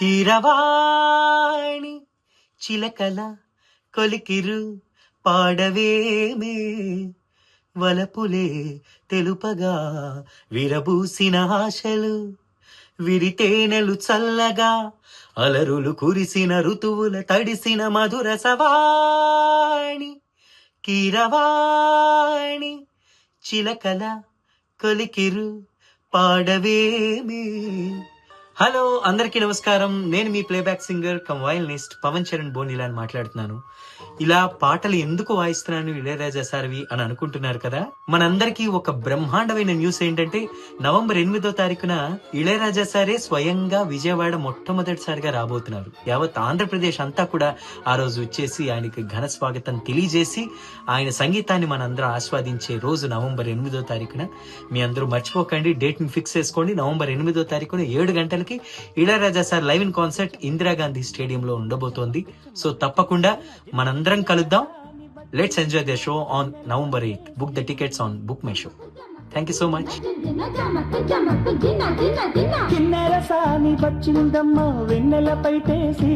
కీరవాణి చిలకల కొలికిరు పాడవేమే వలపులే తెలుపగా విరబూసిన ఆశలు విరితేనెలు చల్లగా అలరులు కురిసిన ఋతువుల తడిసిన మధుర సవాణి కీరవాణి చిలకల కొలికిరు పాడవేమే. హలో అందరికీ నమస్కారం. నేను మీ playback singer cum violinist Pavan Charan Bonila అని మాట్లాడుతున్నాను. ఇలా పాటలు ఎందుకు వాయిస్తున్నాను ఇళయరాజా సార్వి అని అనుకుంటున్నారు కదా. మనందరికీ ఒక బ్రహ్మాండమైన న్యూస్ ఏంటంటే నవంబర్ 8వ తారీఖున ఇళయరాజా సారే స్వయంగా విజయవాడ మొట్టమొదటిసారిగా రాబోతున్నారు. యావత్ ఆంధ్రప్రదేశ్ అంతా కూడా ఆ రోజు వచ్చేసి ఆయనకి ఘన స్వాగతం తెలియజేసి ఆయన సంగీతాన్ని మనందరం ఆస్వాదించే రోజు నవంబర్ 8వ తారీఖున. మీ అందరూ మర్చిపోకండి, డేట్ ని ఫిక్స్ చేసుకోండి. నవంబర్ 8వ తారీఖున 7 గంటలకి Ilaiyaraaja sir live in concert Indira Gandhi స్టేడియంలో ఉండబోతోంది. సో తప్పకుండా మనందరం కలుద్దాం. Let's enjoy the show on November 8. Book the tickets on book my show. Thank you so much. కిన్నెర సాని వచ్చిందమ్మ వెన్నెల పైటేసి